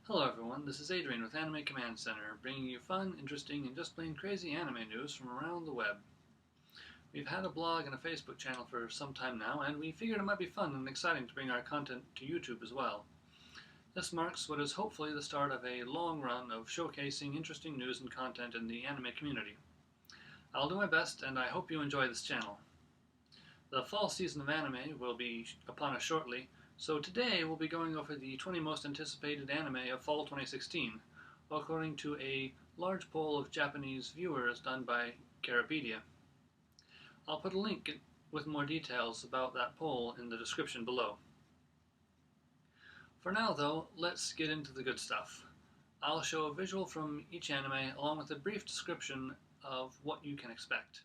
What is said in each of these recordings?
Hello everyone, this is Adrian with AnimeCommandCenter, bringing you fun, interesting, and just plain crazy anime news from around the web. We've had a blog and a Facebook channel for some time now, and we figured it might be fun and exciting to bring our content to YouTube as well. This marks what is hopefully the start of a long run of showcasing interesting news and content in the anime community. I'll do my best, and I hope you enjoy this channel. The fall season of anime will be upon us shortly, so today we'll be going over the 20 most anticipated anime of fall 2016, according to a large poll of Japanese viewers done by Charapedia. I'll put a link with more details about that poll in the description below. For now though, let's get into the good stuff. I'll show a visual from each anime along with a brief description of what you can expect.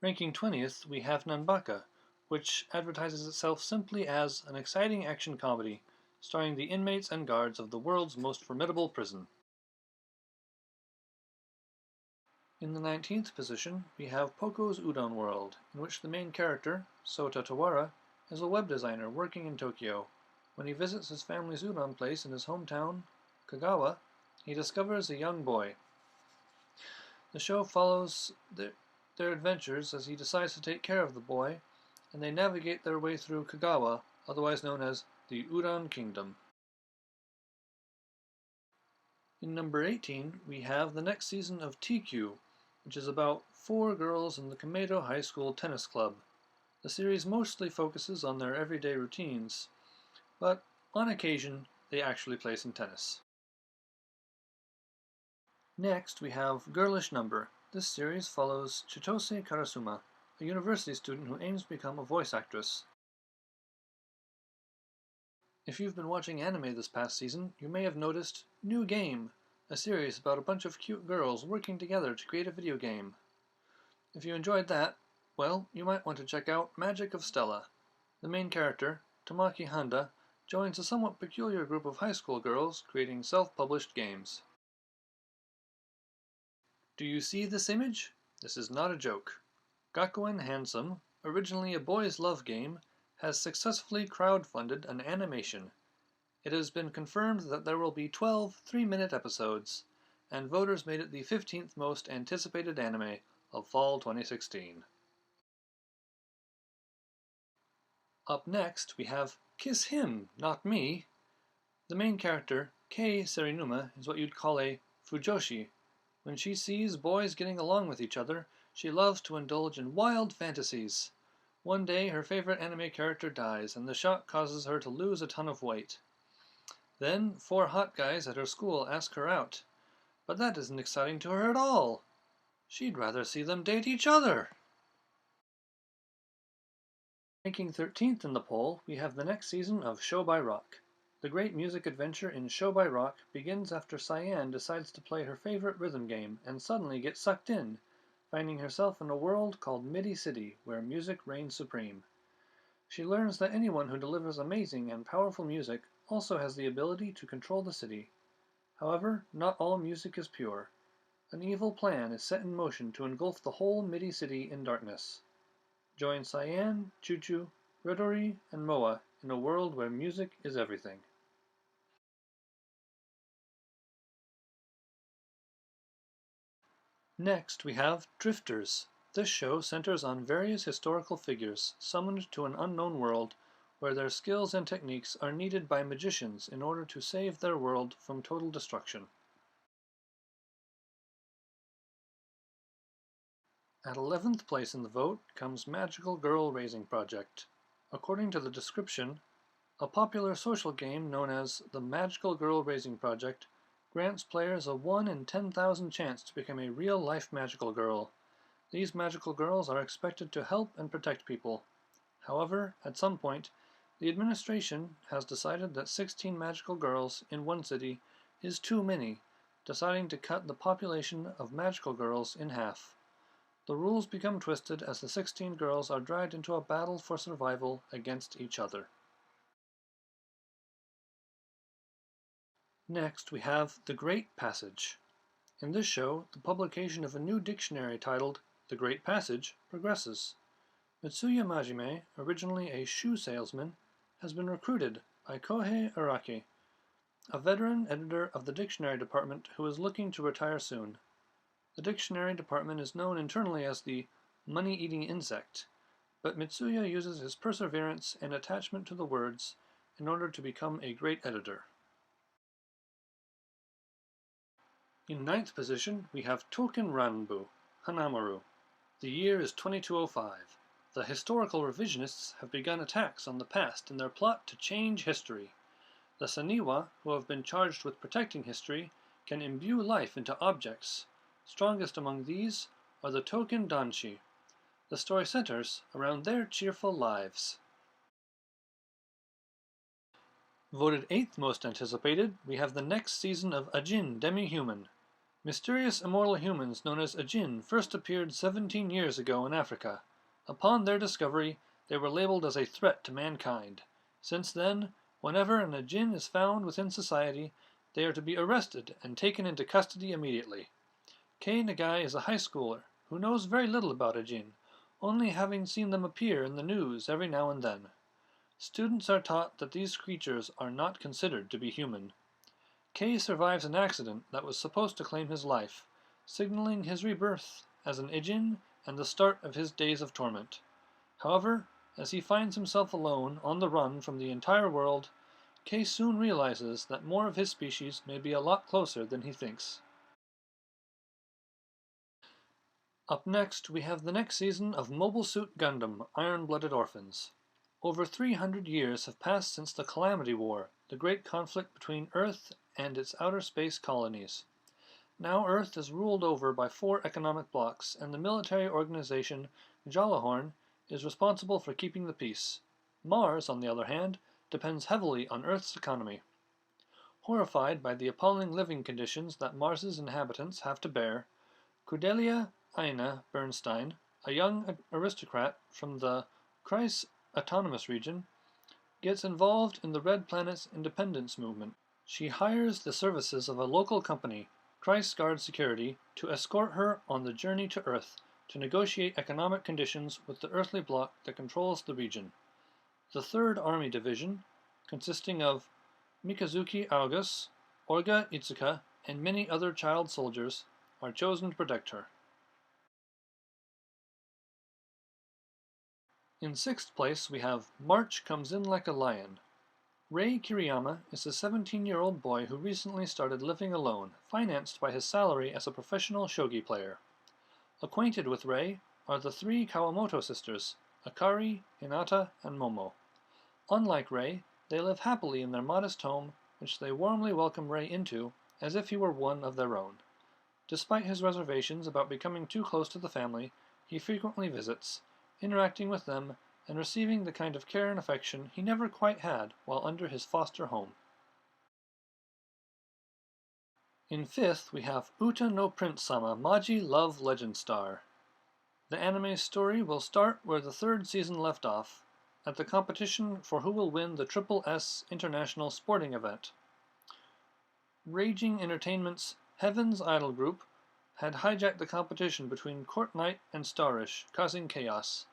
Ranking 20th, we have Nanbaka, which advertises itself simply as an exciting action comedy, starring the inmates and guards of the world's most formidable prison. In the 19th position, we have Poco's Udon World, in which the main character, Sota Tawara, is a web designer working in Tokyo. When he visits his family's udon place in his hometown, Kagawa, he discovers a young boy. The show follows their adventures as he decides to take care of the boy, and they navigate their way through Kagawa, otherwise known as the Udon Kingdom. In number 18, we have the next season of TQ, which is about 4 girls in the Kamedo High School Tennis Club. The series mostly focuses on their everyday routines, but on occasion they actually play some tennis. Next, we have Girlish Number. This series follows Chitose Karasuma, a university student who aims to become a voice actress. If you've been watching anime this past season, you may have noticed New Game, a series about a bunch of cute girls working together to create a video game. If you enjoyed that, well, you might want to check out Magic of Stella. The main character, Tamaki Handa, joins a somewhat peculiar group of high school girls creating self-published games. Do you see this image? This is not a joke. Gakuen Handsome, originally a boys' love game, has successfully crowdfunded an animation. It has been confirmed that there will be 12 3-minute episodes, and voters made it the 15th most anticipated anime of fall 2016. Up next, we have Kiss Him, Not Me. The main character, Kei Serinuma, is what you'd call a fujoshi. When she sees boys getting along with each other, she loves to indulge in wild fantasies. One day, her favorite anime character dies, and the shock causes her to lose a ton of weight. Then, 4 hot guys at her school ask her out. But that isn't exciting to her at all. She'd rather see them date each other. Ranking 13th in the poll, we have the next season of Show by Rock. The great music adventure in Show by Rock begins after Cyan decides to play her favorite rhythm game and suddenly gets sucked in, finding herself in a world called Midi City, where music reigns supreme. She learns that anyone who delivers amazing and powerful music also has the ability to control the city. However, not all music is pure. An evil plan is set in motion to engulf the whole Midi City in darkness. Join Cyan, Chuchu, Redori, and Moa in a world where music is everything. Next, we have Drifters. This show centers on various historical figures summoned to an unknown world where their skills and techniques are needed by magicians in order to save their world from total destruction. At 11th place in the vote comes Magical Girl Raising Project. According to the description, a popular social game known as the Magical Girl Raising Project grants players a 1 in 10,000 chance to become a real-life magical girl. These magical girls are expected to help and protect people. However, at some point, the administration has decided that 16 magical girls in one city is too many, deciding to cut the population of magical girls in half. The rules become twisted as the 16 girls are dragged into a battle for survival against each other. Next, we have The Great Passage. In this show, the publication of a new dictionary titled The Great Passage progresses. Mitsuya Majime, originally a shoe salesman, has been recruited by Kohei Araki, a veteran editor of the dictionary department who is looking to retire soon. The dictionary department is known internally as the money-eating insect, but Mitsuya uses his perseverance and attachment to the words in order to become a great editor. In ninth position, we have Token Ranbu, Hanamaru. The year is 2205. The historical revisionists have begun attacks on the past in their plot to change history. The Saniwa, who have been charged with protecting history, can imbue life into objects. Strongest among these are the Token Danshi. The story centers around their cheerful lives. Voted 8th most anticipated, we have the next season of Ajin Demi-Human. Mysterious immortal humans known as Ajin first appeared 17 years ago in Africa. Upon their discovery, they were labeled as a threat to mankind. Since then, whenever an Ajin is found within society, they are to be arrested and taken into custody immediately. Kei Nagai is a high schooler who knows very little about Ajin, only having seen them appear in the news every now and then. Students are taught that these creatures are not considered to be human. Kei survives an accident that was supposed to claim his life, signaling his rebirth as an Ijin and the start of his days of torment. However, as he finds himself alone on the run from the entire world, Kei soon realizes that more of his species may be a lot closer than he thinks. Up next, we have the next season of Mobile Suit Gundam Iron-Blooded Orphans. Over 300 years have passed since the Calamity War, the great conflict between Earth and its outer space colonies. Now Earth is ruled over by 4 economic blocs, and the military organization Jalahorn is responsible for keeping the peace. Mars, on the other hand, depends heavily on Earth's economy. Horrified by the appalling living conditions that Mars's inhabitants have to bear, Cordelia Aina Bernstein, a young aristocrat from the Kreis Autonomous Region, gets involved in the Red Planet's independence movement. She hires the services of a local company, Kreis Guard Security, to escort her on the journey to Earth to negotiate economic conditions with the earthly bloc that controls the region. The 3rd Army Division, consisting of Mikazuki August, Olga Itsuka, and many other child soldiers, are chosen to protect her. In 6th place, we have March Comes In Like a Lion. Rei Kiriyama is a 17-year-old boy who recently started living alone, financed by his salary as a professional shogi player. Acquainted with Rei are the 3 Kawamoto sisters, Akari, Hinata, and Momo. Unlike Rei, they live happily in their modest home, which they warmly welcome Rei into, as if he were one of their own. Despite his reservations about becoming too close to the family, he frequently visits, interacting with them and receiving the kind of care and affection he never quite had while under his foster home. In 5th, we have Uta no Prince-sama Maji Love Legend Star. The anime's story will start where the 3rd season left off, at the competition for who will win the Triple S International Sporting Event. Raging Entertainment's Heaven's Idol group had hijacked the competition between Court Knight and Starish, causing chaos.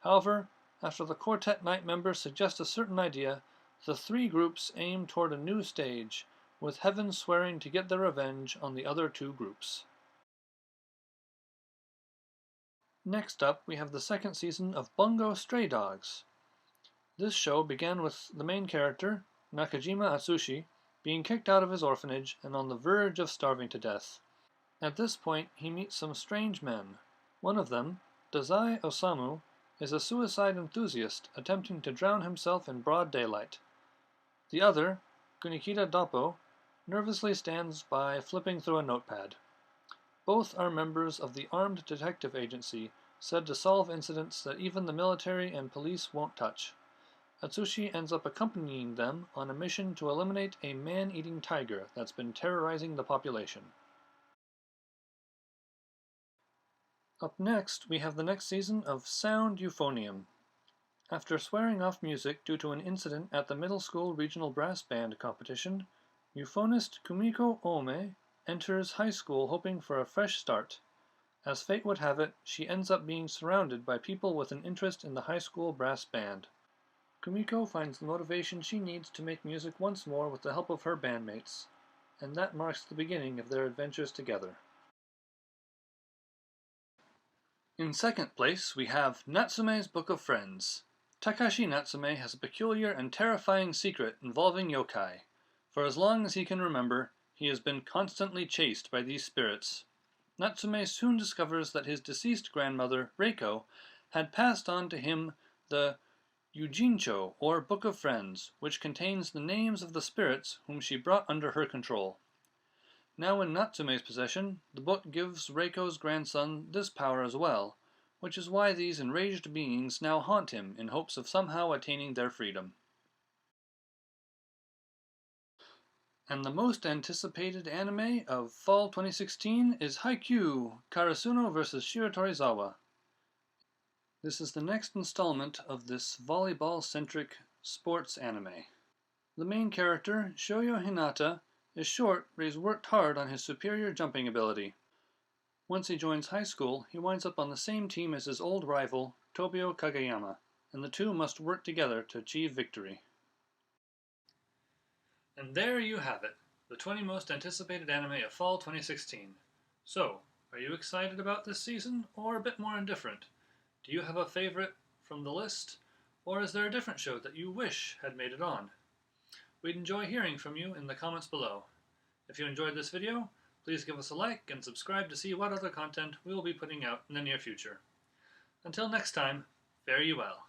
However, after the Quartet Knight members suggest a certain idea, the 3 groups aim toward a new stage, with Heaven swearing to get their revenge on the other 2 groups. Next up, we have the 2nd season of Bungo Stray Dogs. This show began with the main character, Nakajima Atsushi, being kicked out of his orphanage and on the verge of starving to death. At this point, he meets some strange men. One of them, Dazai Osamu, is a suicide enthusiast attempting to drown himself in broad daylight. The other, Kunikita Doppo, nervously stands by flipping through a notepad. Both are members of the Armed Detective Agency, said to solve incidents that even the military and police won't touch. Atsushi ends up accompanying them on a mission to eliminate a man-eating tiger that's been terrorizing the population. Up next, we have the next season of Sound Euphonium. After swearing off music due to an incident at the middle school regional brass band competition, euphonist Kumiko Ome enters high school hoping for a fresh start. As fate would have it, she ends up being surrounded by people with an interest in the high school brass band. Kumiko finds the motivation she needs to make music once more with the help of her bandmates, and that marks the beginning of their adventures together. In second place, we have Natsume's Book of Friends. Takashi Natsume has a peculiar and terrifying secret involving yokai. For as long as he can remember, he has been constantly chased by these spirits. Natsume soon discovers that his deceased grandmother, Reiko, had passed on to him the Yujincho, or Book of Friends, which contains the names of the spirits whom she brought under her control. Now in Natsume's possession, the book gives Reiko's grandson this power as well, which is why these enraged beings now haunt him in hopes of somehow attaining their freedom. And the most anticipated anime of fall 2016 is Haikyuu, Karasuno vs. Shiratorizawa. This is the next installment of this volleyball-centric sports anime. The main character, Shoyo Hinata, is short, but he's worked hard on his superior jumping ability. Once he joins high school, he winds up on the same team as his old rival, Tobio Kageyama, and the two must work together to achieve victory. And there you have it, the 20 most anticipated anime of fall 2016. So, are you excited about this season, or a bit more indifferent? Do you have a favorite from the list, or is there a different show that you wish had made it on? We'd enjoy hearing from you in the comments below. If you enjoyed this video, please give us a like and subscribe to see what other content we will be putting out in the near future. Until next time, fare you well.